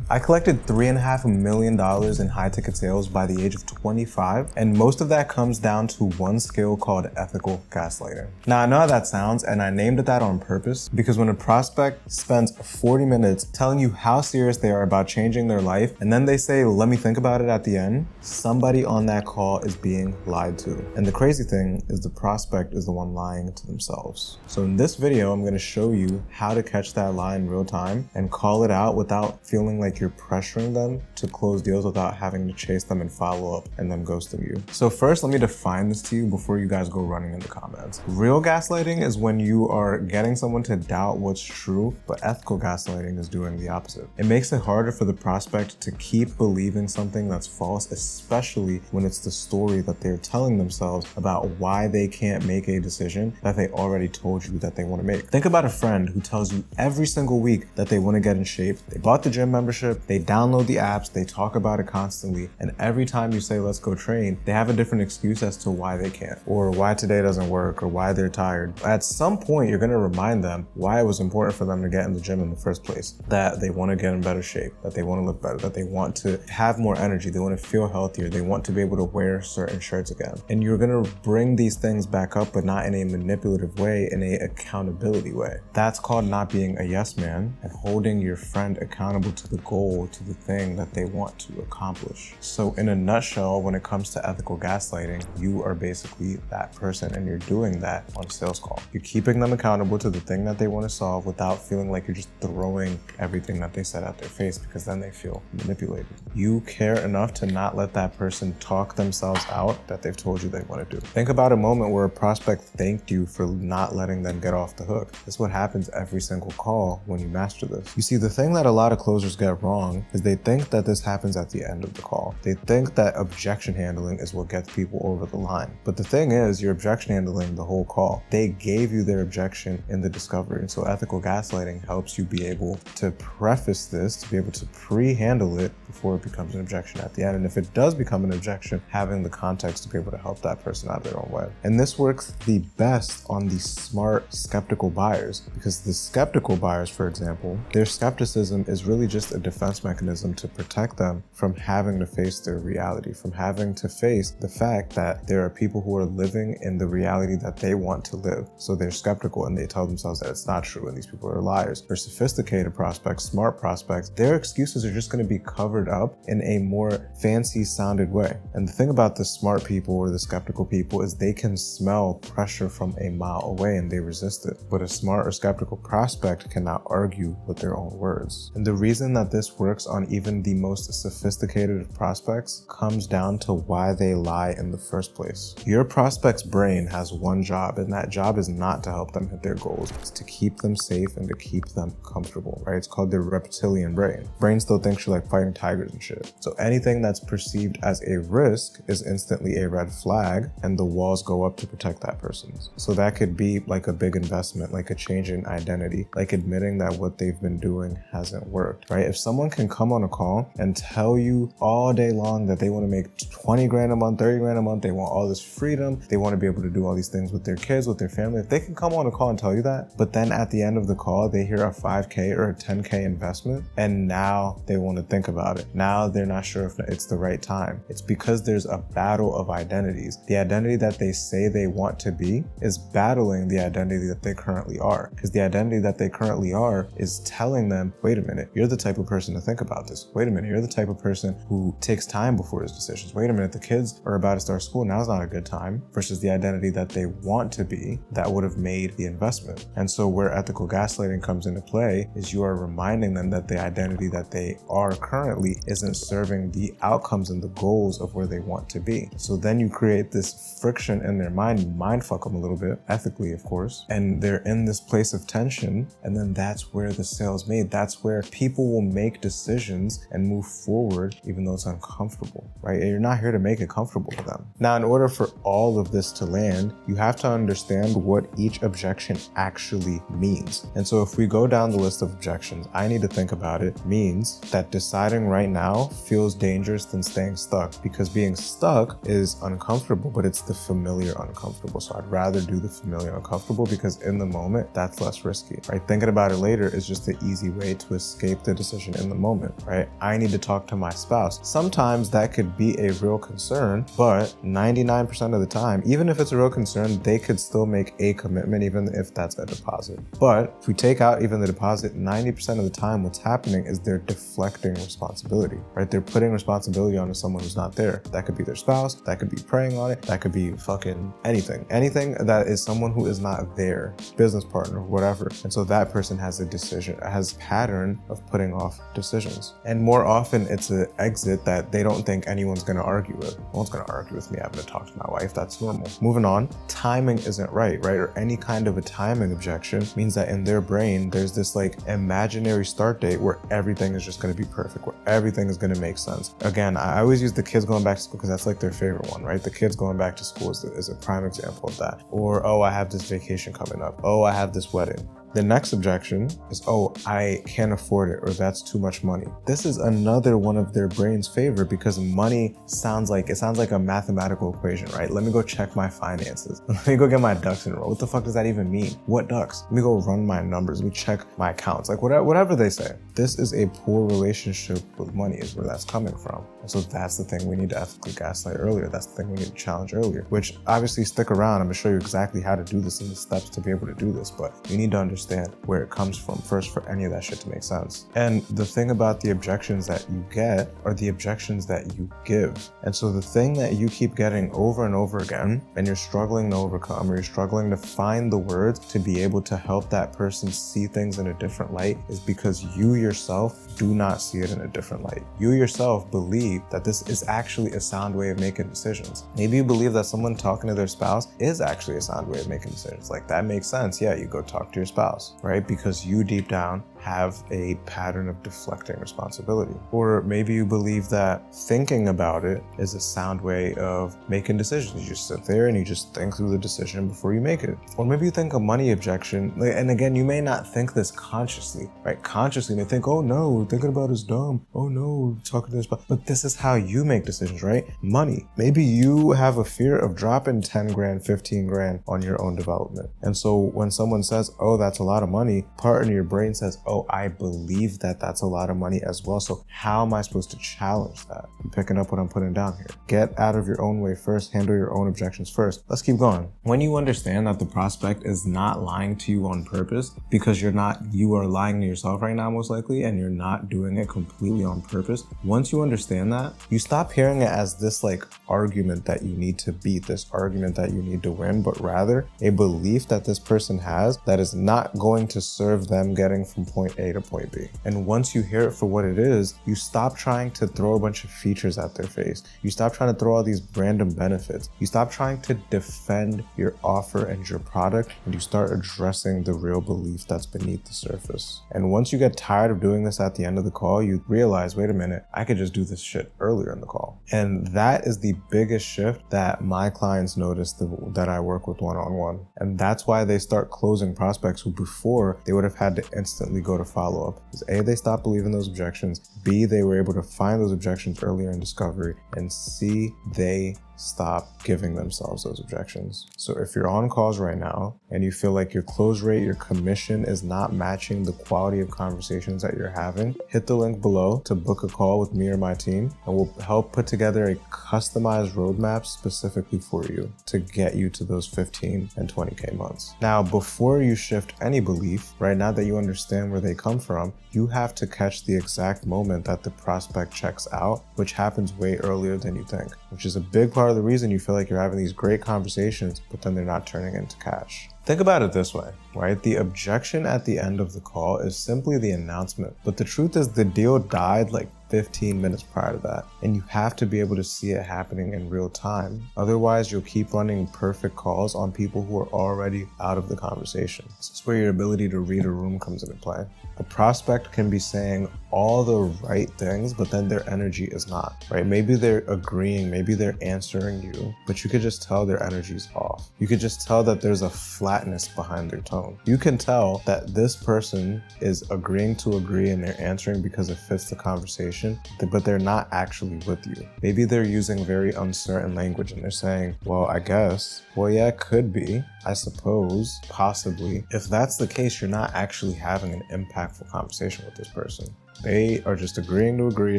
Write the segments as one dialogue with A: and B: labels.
A: I collected $3.5 million in high-ticket sales by the age of 25, and most of that comes down to one skill called ethical gaslighting. Now, I know how that sounds, and I named it that on purpose because when a prospect spends 40 minutes telling you how serious they are about changing their life, and then they say, let me think about it at the end, somebody on that call is being lied to. And the crazy thing is the prospect is the one lying to themselves. So in this video, I'm going to show you how to catch that lie in real time and call it out without feeling like you're pressuring them to close deals without having to chase them and follow up and them ghosting you. So first, let me define this to you before you guys go running in the comments. Real gaslighting is when you are getting someone to doubt what's true, but ethical gaslighting is doing the opposite. It makes it harder for the prospect to keep believing something that's false, especially when it's the story that they're telling themselves about why they can't make a decision that they already told you that they want to make. Think about a friend who tells you every single week that they want to get in shape. They bought the gym membership, they download the apps, they talk about it constantly, and every time you say, let's go train, they have a different excuse as to why they can't, or why today doesn't work, or why they're tired. At some point, you're going to remind them why it was important for them to get in the gym in the first place, that they want to get in better shape, that they want to look better, that they want to have more energy, they want to feel healthier, they want to be able to wear certain shirts again. And you're going to bring these things back up, but not in a manipulative way, in a accountability way. That's called not being a yes man and holding your friend accountable to the goal, to the thing that they want to accomplish. So in a nutshell, when it comes to ethical gaslighting, you are basically that person, and you're doing that on a sales call. You're keeping them accountable to the thing that they want to solve without feeling like you're just throwing everything that they said at their face, because then they feel manipulated. You care enough to not let that person talk themselves out that they've told you they want to do. Think about a moment where a prospect thanked you for not letting them get off the hook. That's what happens every single call when you master this. You see, the thing that a lot of closers get wrong is they think that this happens at the end of the call. They think that objection handling is what gets people over the line. But the thing is, you're objection handling the whole call. They gave you their objection in the discovery. And so ethical gaslighting helps you be able to preface this, to be able to pre-handle it before it becomes an objection at the end. And if it does become an objection, having the context to be able to help that person out their own way. And this works the best on the smart, skeptical buyers, because the skeptical buyers, for example, their skepticism is really just a defense mechanism to protect them from having to face their reality, from having to face the fact that there are people who are living in the reality that they want to live. So they're skeptical and they tell themselves that it's not true and these people are liars. For sophisticated prospects, smart prospects, their excuses are just going to be covered up in a more fancy sounded way. And the thing about the smart people or the skeptical people is they can smell pressure from a mile away and they resist it. But a smart or skeptical prospect cannot argue with their own words. And the reason that this works on even the most sophisticated of prospects comes down to why they lie in the first place. Your prospect's brain has one job, and that job is not to help them hit their goals. It's to keep them safe and to keep them comfortable, right? It's called their reptilian brain. Brain still thinks you're like fighting tigers and shit. So anything that's perceived as a risk is instantly a red flag, and the walls go up to protect that person. So that could be like a big investment, like a change in identity, like admitting that what they've been doing hasn't worked, right? If someone can come on a call and tell you all day long that they want to make 20 grand a month, 30 grand a month, they want all this freedom, they want to be able to do all these things with their kids, with their family, if they can come on a call and tell you that, but then at the end of the call, they hear a 5K or a 10K investment, and now they want to think about it. Now they're not sure if it's the right time. It's because there's a battle of identities. The identity that they say they want to be is battling the identity that they currently are, because the identity that they currently are is telling them, wait a minute, you're the type of person to think about this. Wait a minute, you're the type of person who takes time before his decisions. Wait a minute, the kids are about to start school, now's not a good time, versus the identity that they want to be that would have made the investment. And so where ethical gaslighting comes into play is you are reminding them that the identity that they are currently isn't serving the outcomes and the goals of where they want to be. So then you create this friction in their mind, you mind fuck them a little bit, ethically of course, and they're in this place of tension, and then that's where the sale's made. That's where people will make decisions and move forward even though it's uncomfortable, right? And you're not here to make it comfortable for them. Now, in order for all of this to land, you have to understand what each objection actually means. And so if we go down the list of objections, I need to think about it means that deciding right now feels dangerous than staying stuck, because being stuck is uncomfortable, but it's the familiar uncomfortable. So I'd rather do the familiar uncomfortable because in the moment, that's less risky, right? Thinking about it later is just the easy way to escape the decision in the moment, right? I need to talk to my spouse. Sometimes that could be a real concern, but 99% of the time, even if it's a real concern, they could still make a commitment, even if that's a deposit. But if we take out even the deposit, 90% of the time what's happening is they're deflecting responsibility, right? They're putting responsibility onto someone who's not there. That could be their spouse, that could be preying on it, that could be fucking anything. Anything that is someone who is not there, business partner, whatever. And so that person has a pattern of putting off decisions. And more often it's an exit that they don't think anyone's gonna argue with. No one's gonna argue with me having to talk to my wife, that's normal. Moving on, timing isn't right? Or any kind of a timing objection means that in their brain, there's this like imaginary start date where everything is just gonna be perfect, where everything is gonna make sense. Again, I always use the kids going back to school because that's like their favorite one, right? The kids going back to school is a prime example of that. Or, oh, I have this vacation coming up. Oh, I have this wedding. The next objection is, oh, I can't afford it, or that's too much money. This is another one of their brain's favorite because money sounds like a mathematical equation, right? Let me go check my finances. Let me go get my ducks in a row. What the fuck does that even mean? What ducks? Let me go run my numbers. Let me check my accounts. Like whatever they say. This is a poor relationship with money is where that's coming from. And so that's the thing we need to ethically gaslight earlier. That's the thing we need to challenge earlier, which obviously stick around. I'm gonna show you exactly how to do this and the steps to be able to do this, but you need to understand where it comes from first for any of that shit to make sense. And the thing about the objections that you get are the objections that you give. And so the thing that you keep getting over and over again, and you're struggling to overcome, or you're struggling to find the words to be able to help that person see things in a different light, is because you yourself do not see it in a different light. You yourself believe that this is actually a sound way of making decisions. Maybe you believe that someone talking to their spouse is actually a sound way of making decisions. Like, that makes sense. Yeah, you go talk to your spouse, right? Because you deep down have a pattern of deflecting responsibility. Or maybe you believe that thinking about it is a sound way of making decisions. You just sit there and you just think through the decision before you make it. Or maybe you think a money objection, and again, you may not think this consciously, right? Consciously, you may think, oh no, thinking about is dumb. Oh no, talking to this, but this is how you make decisions, right? Money. Maybe you have a fear of dropping 10 grand, 15 grand on your own development. And so when someone says, oh, that's a lot of money, part of your brain says, oh, I believe that that's a lot of money as well. So how am I supposed to challenge that? I'm picking up what I'm putting down here. Get out of your own way first, handle your own objections first. Let's keep going. When you understand that the prospect is not lying to you on purpose, because you are lying to yourself right now most likely, and you're not doing it completely on purpose. Once you understand that, you stop hearing it as this like argument that you need to beat, this argument that you need to win, but rather a belief that this person has that is not going to serve them getting from point A to point B. And once you hear it for what it is, you stop trying to throw a bunch of features at their face. You stop trying to throw all these random benefits. You stop trying to defend your offer and your product, and you start addressing the real belief that's beneath the surface. And once you get tired of doing this at the end of the call, you realize, wait a minute, I could just do this shit earlier in the call. And that is the biggest shift that my clients notice that I work with one-on-one. And that's why they start closing prospects who before they would have had to instantly go to follow-up. Because A, they stopped believing those objections. B, they were able to find those objections earlier in discovery. And C, they stop giving themselves those objections. So if you're on calls right now and you feel like your close rate, your commission is not matching the quality of conversations that you're having, hit the link below to book a call with me or my team, and we'll help put together a customized roadmap specifically for you to get you to those 15 and 20K months. Now, before you shift any belief, right now that you understand where they come from, you have to catch the exact moment that the prospect checks out, which happens way earlier than you think, which is a big part of the reason you feel like you're having these great conversations, but then they're not turning into cash. Think about it this way, right? The objection at the end of the call is simply the announcement, but the truth is the deal died like 15 minutes prior to that. And you have to be able to see it happening in real time. Otherwise, you'll keep running perfect calls on people who are already out of the conversation. This is where your ability to read a room comes into play. A prospect can be saying all the right things, but then their energy is not, right? Maybe they're agreeing, maybe they're answering you, but you could just tell their energy's off. You could just tell that there's a flatness behind their tone. You can tell that this person is agreeing to agree and they're answering because it fits the conversation, but they're not actually with you. Maybe they're using very uncertain language and they're saying, well, I guess, well, yeah, it could be, I suppose, possibly. If that's the case, you're not actually having an impactful conversation with this person. They are just agreeing to agree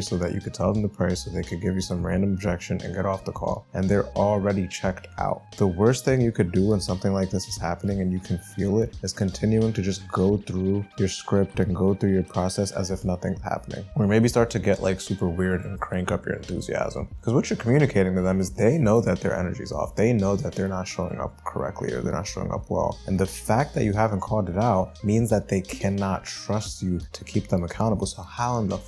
A: so that you could tell them the price so they could give you some random objection and get off the call. And they're already checked out. The worst thing you could do when something like this is happening and you can feel it is continuing to just go through your script and go through your process as if nothing's happening. Or maybe start to get like super weird and crank up your enthusiasm. Because what you're communicating to them is they know that their energy's off. They know that they're not showing up correctly or they're not showing up well. And the fact that you haven't called it out means that they cannot trust you to keep them accountable. So how in the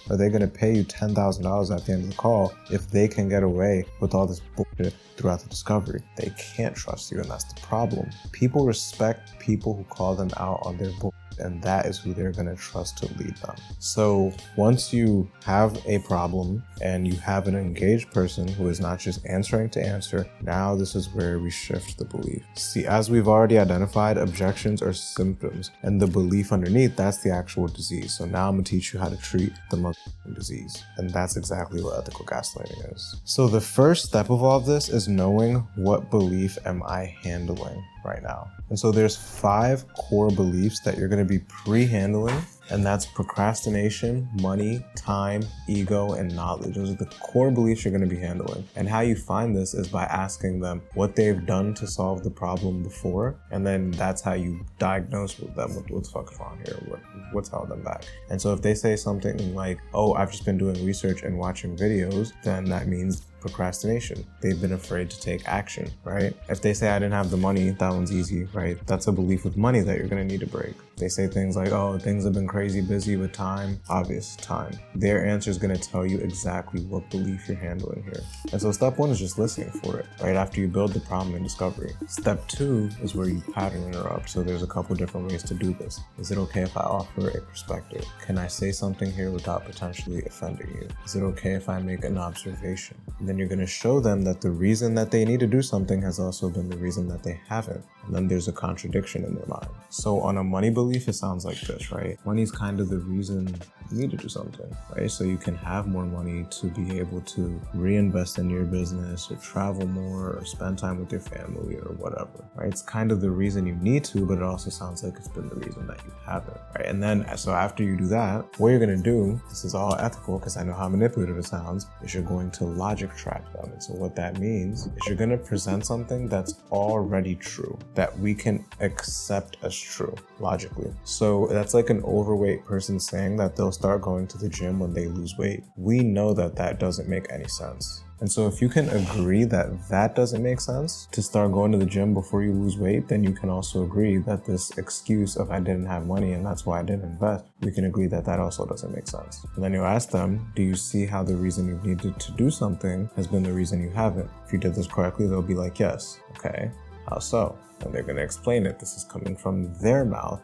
A: are they going to pay you $10,000 at the end of the call if they can get away with all this bullshit throughout the discovery? They can't trust you, and that's the problem. People respect people who call them out on their bullshit, and that is who they're going to trust to lead them. So once you have a problem and you have an engaged person who is not just answering to answer, now this is where we shift the belief. See, as we've already identified, objections are symptoms, and the belief underneath, that's the actual disease. So now I'm going to teach you how to treat the motherfucking disease. And that's exactly what ethical gaslighting is. So the first step of all of this is knowing what belief am I handling right now. And so there's 5 core beliefs that you're going to be pre-handling, and that's procrastination, money, time, ego, and knowledge. Those are the core beliefs you're going to be handling. And how you find this is by asking them what they've done to solve the problem before, and then that's how you diagnose with them what the fuck is wrong here, what's held them back. And so if they say something like, oh, I've just been doing research and watching videos, then that means procrastination. They've been afraid to take action, right? If they say I didn't have the money, that one's easy, right? That's a belief with money that you're going to need to break. They say things like, oh, things have been crazy busy with time. Obvious, time. Their answer is going to tell you exactly what belief you're handling here. And so step 1 is just listening for it, right after you build the problem and discovery. Step 2 is where you pattern interrupt. So there's a couple different ways to do this. Is it okay if I offer a perspective? Can I say something here without potentially offending you? Is it okay if I make an observation? And then you're going to show them that the reason that they need to do something has also been the reason that they haven't. And then there's a contradiction in their mind. So on a money belief, it sounds like this, right? Money is kind of the reason you need to do something, right? So you can have more money to be able to reinvest in your business or travel more or spend time with your family or whatever, right? It's kind of the reason you need to, but it also sounds like it's been the reason that you haven't, right? And then, so after you do that, what you're going to do, this is all ethical because I know how manipulative it sounds, is you're going to logic track them. And so what that means is you're going to present something that's already true, that we can accept as true logically. So that's like an overweight person saying that they'll start going to the gym when they lose weight. We know that that doesn't make any sense. And so if you can agree that that doesn't make sense to start going to the gym before you lose weight, then you can also agree that this excuse of I didn't have money and that's why I didn't invest, we can agree that that also doesn't make sense. And then you ask them, do you see how the reason you've needed to do something has been the reason you haven't? If you did this correctly, they'll be like, yes. Okay, how so? And they're going to explain it. This is coming from their mouth.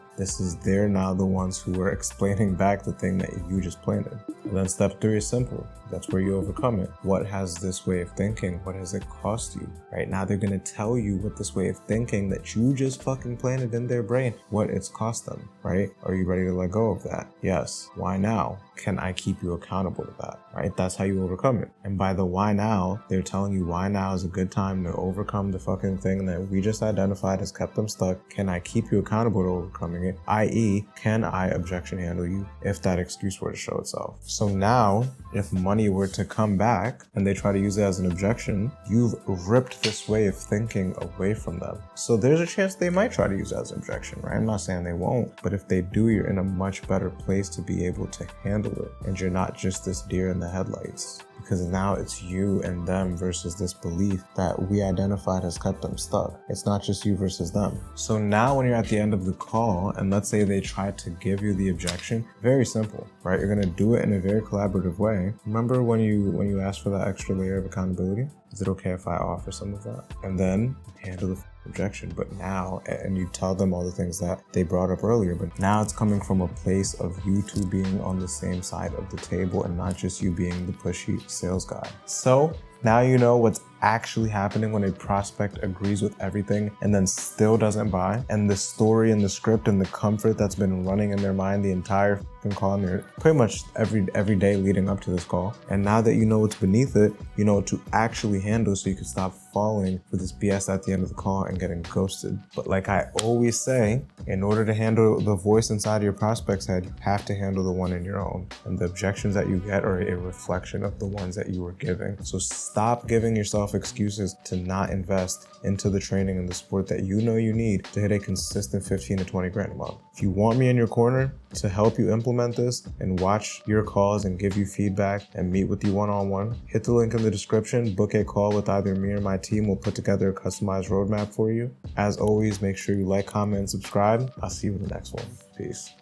A: They're now the ones who are explaining back the thing that you just planted. And then step 3 is simple. That's where you overcome it. What has this way of thinking? What has it cost you? Right now, they're going to tell you what this way of thinking that you just fucking planted in their brain, what it's cost them, right? Are you ready to let go of that? Yes. Why now? Can I keep you accountable to that, right? That's how you overcome it. And by the why now, they're telling you why now is a good time to overcome the fucking thing that we just identified has kept them stuck. Can I keep you accountable to overcoming it? I.e., can I objection handle you if that excuse were to show itself? So now, if money were to come back and they try to use it as an objection, you've ripped this way of thinking away from them. So there's a chance they might try to use it as an objection, right? I'm not saying they won't, but if they do, you're in a much better place to be able to handle it. And you're not just this deer in the headlights. Because now it's you and them versus this belief that we identified has kept them stuck. It's not just you versus them. So now when you're at the end of the call, and let's say they try to give you the objection, very simple, right? You're gonna do it in a very collaborative way. Remember when you asked for that extra layer of accountability? Is it okay if I offer some of that? And then handle the objection. But now, and you tell them all the things that they brought up earlier, but now it's coming from a place of you two being on the same side of the table and not just you being the pushy sales guy. So now you know what's actually happening when a prospect agrees with everything and then still doesn't buy, and the story and the script and the comfort that's been running in their mind the entire call, and they're pretty much every day leading up to this call. And now that you know what's beneath it, you know what to actually handle, so you can stop falling for this BS at the end of the call and getting ghosted. But like I always say, in order to handle the voice inside of your prospect's head, you have to handle the one in your own. And the objections that you get are a reflection of the ones that you were giving. So stop giving yourself excuses to not invest into the training and the support that you know you need to hit a consistent 15 to 20 grand a month. If you want me in your corner to help you implement this and watch your calls and give you feedback and meet with you one-on-one, hit the link in the description, book a call with either me or my team. We'll put together a customized roadmap for you. As always, make sure you like, comment, and subscribe. I'll see you in the next one. Peace.